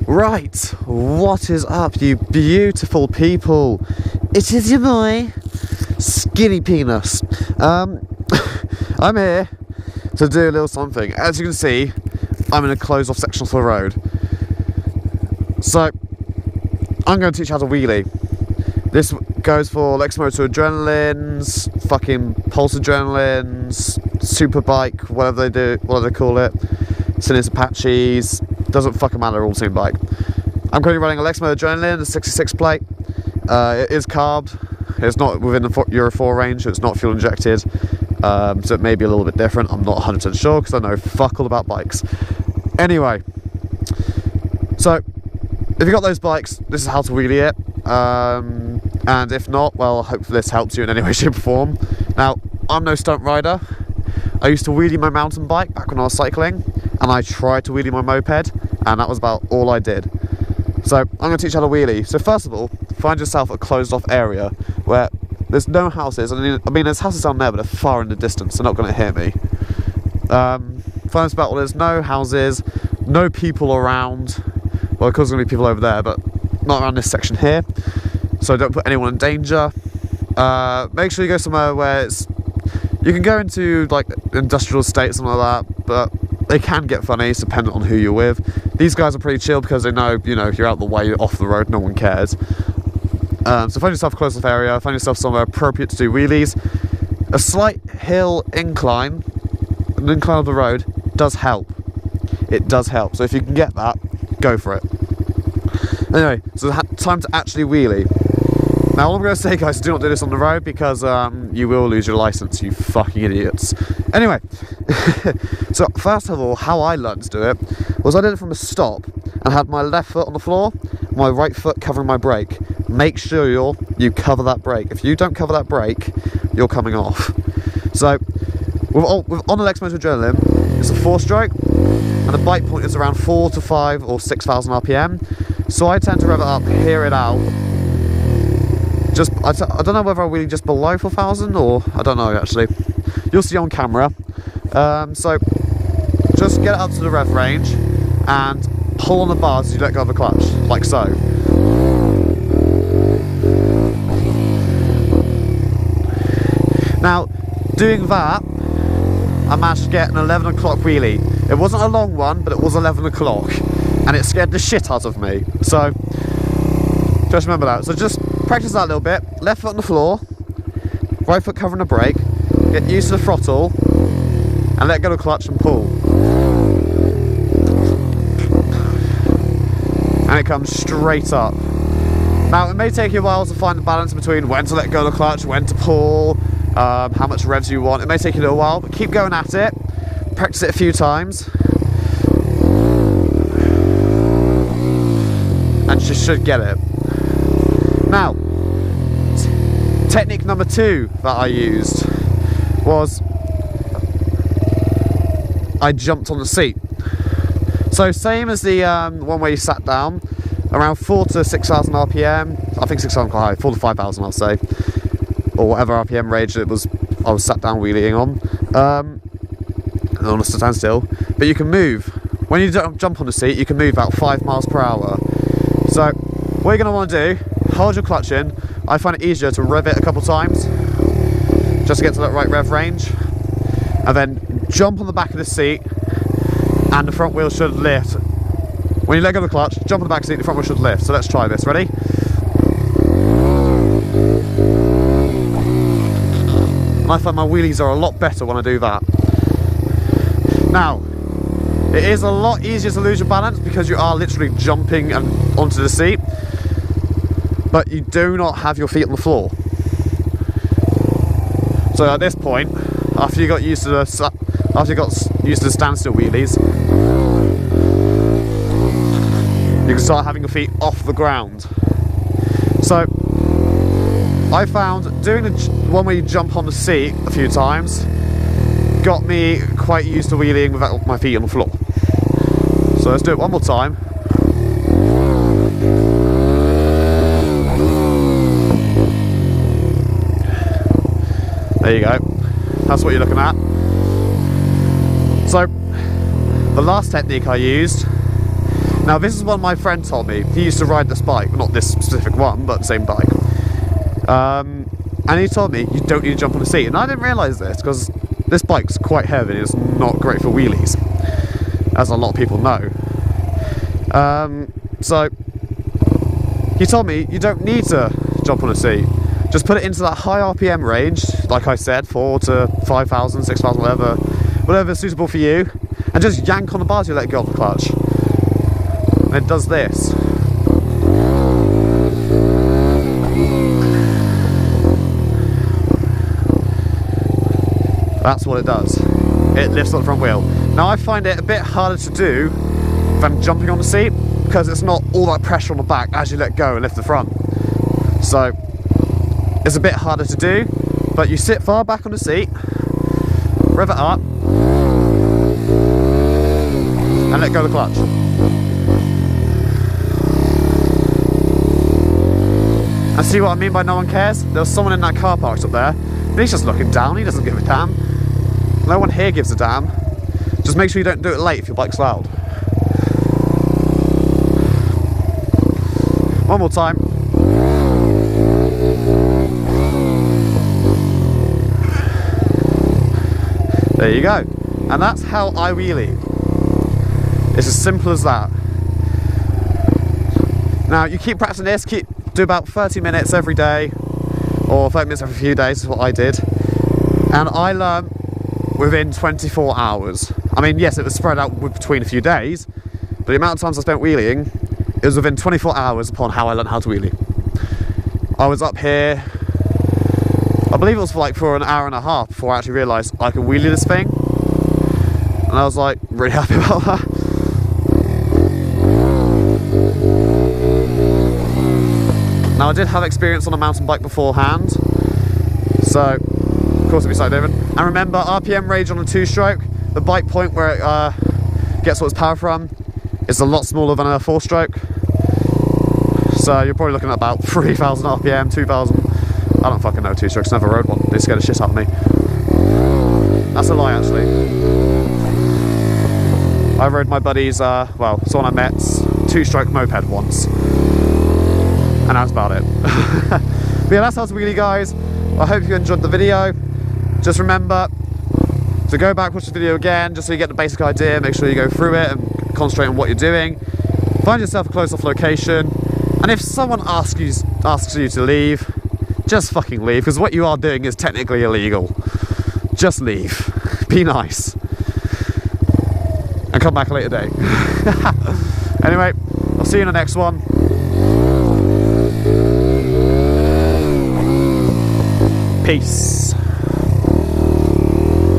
Right, what is up, you beautiful people? It is your boy, Skinny Penis. I'm here to do a little something. As you can see, I'm in a closed off section of the road. So, I'm going to teach you how to wheelie. This goes for Lexmoto adrenalines, fucking pulse adrenalines, super bike, whatever they call it, Sinus Apaches, doesn't fucking matter, all the same bike. I'm currently running a Lexmoto adrenaline, a 66 plate. It is carbed, it's not within the Euro 4 range, it's not fuel injected, so it may be a little bit different. I'm not 100% sure because I know fuck all about bikes. Anyway, so if you got those bikes, this is how to wheelie it. And if not, well, hopefully this helps you in any way, shape or form. Now, I'm no stunt rider. I used to wheelie my mountain bike back when I was cycling, and I tried to wheelie my moped, and that was about all I did. So I'm going to teach you how to wheelie. So first of all, find yourself a closed off area where there's no houses. I mean there's houses down there, but they're far in the distance, they're not going to hit me. Find a spot where there's no houses, no people around. Well, of course there's going to be people over there, but not around this section here. So don't put anyone in danger. Make sure you go somewhere where you can go into like industrial estate, something like that, but they can get funny, it's dependent on who you're with. These guys are pretty chill because they know, if you're out the way, off the road, no one cares. So find yourself a close-off area, find yourself somewhere appropriate to do wheelies. A slight hill incline, an incline of the road, does help. It does help. So if you can get that, go for it. Anyway, so time to actually wheelie. Now all I'm going to say, guys, do not do this on the road because you will lose your license, you fucking idiots. Anyway, so first of all, how I learned to do it was I did it from a stop and had my left foot on the floor, my right foot covering my brake. Make sure you cover that brake. If you don't cover that brake, you're coming off. So on the Lexmoto adrenaline, it's a 4-stroke, and the bike point is around 4 to 5 or 6,000 RPM. So I tend to rev it up, hear it out. I don't know whether I wheelie just below 4,000 or I don't know actually. You'll see on camera. So just get it up to the rev range and pull on the bars as you let go of the clutch, like so. Now, doing that, I managed to get an 11 o'clock wheelie. It wasn't a long one, but it was 11 o'clock, and it scared the shit out of me. So just remember that. So just practice that a little bit. Left foot on the floor, right foot covering the brake, get used to the throttle, and let go of the clutch and pull. And it comes straight up. Now, it may take you a while to find the balance between when to let go of the clutch, when to pull, how much revs you want. It may take you a little while, but keep going at it. Practice it a few times. And you should get it. Now, technique number 2 that I used was I jumped on the seat. So same as the one where you sat down, around 4 to 6,000 RPM. I think 6,000 quite high, 4 to 5,000 I'll say, or whatever RPM range I was sat down wheeling on a standstill. But you can move. When you jump on the seat, you can move about 5 miles per hour. So what you're going to want to do, hold your clutch in. I find it easier to rev it a couple times just to get to that right rev range, and then jump on the back of the seat and the front wheel should lift. When you let go of the clutch, jump on the back seat, the front wheel should lift. So let's try this, ready? And I find my wheelies are a lot better when I do that. Now, it is a lot easier to lose your balance because you are literally jumping onto the seat, but you do not have your feet on the floor. So at this point, after you got used to the standstill wheelies, you can start having your feet off the ground. So I found doing the one where you jump on the seat a few times got me quite used to wheeling without my feet on the floor. So let's do it one more time. There you go. That's what you're looking at. So the last technique I used Now this is what my friend told me. He used to ride this bike, not this specific one, but the same bike. And he told me you don't need to jump on the seat. And I didn't realise this, because this bike's quite heavy and it's not great for wheelies, as a lot of people know. So he told me you don't need to jump on a seat. Just put it into that high RPM range, like I said, 4 to 5,000, 6,000, whatever is suitable for you, and just yank on the bar to let go of the clutch. And it does this. That's what it does. It lifts up the front wheel. Now I find it a bit harder to do than jumping on the seat, because it's not all that pressure on the back as you let go and lift the front. So it's a bit harder to do, but you sit far back on the seat, rev it up, and let go of the clutch. And see what I mean by no one cares? There was someone in that car parked up there, and he's just looking down, he doesn't give a damn. No one here gives a damn. Just make sure you don't do it late if your bike's loud. One more time. There you go. And that's how I wheelie. It's as simple as that. Now you keep practicing this, do about 30 minutes every day, or 30 minutes every few days is what I did. And I learned within 24 hours. I mean, yes, it was spread out between a few days, but the amount of times I spent wheeling, it was within 24 hours upon how I learned how to wheelie. I was up here, I believe it was for an hour and a half before I actually realised I could wheelie this thing. And I was like, really happy about that. Now I did have experience on a mountain bike beforehand, so of course it'd be slightly different. And remember, RPM range on a 2-stroke, the bike point where it gets all its power from is a lot smaller than a 4-stroke. So you're probably looking at about 3,000 RPM, 2,000. I don't fucking know 2-strokes, never rode one. They scared the shit out of me. That's a lie, actually. I rode my buddy's, well, someone I met's 2-stroke moped once. And that's about it. But yeah, that's how it's wheelie, guys. I hope you enjoyed the video. Just remember to go back, watch the video again, just so you get the basic idea. Make sure you go through it and concentrate on what you're doing. Find yourself a close-off location. And if someone asks you to leave, just fucking leave, because what you are doing is technically illegal. Just leave. Be nice. And come back a later day. Anyway, I'll see you in the next one. Peace.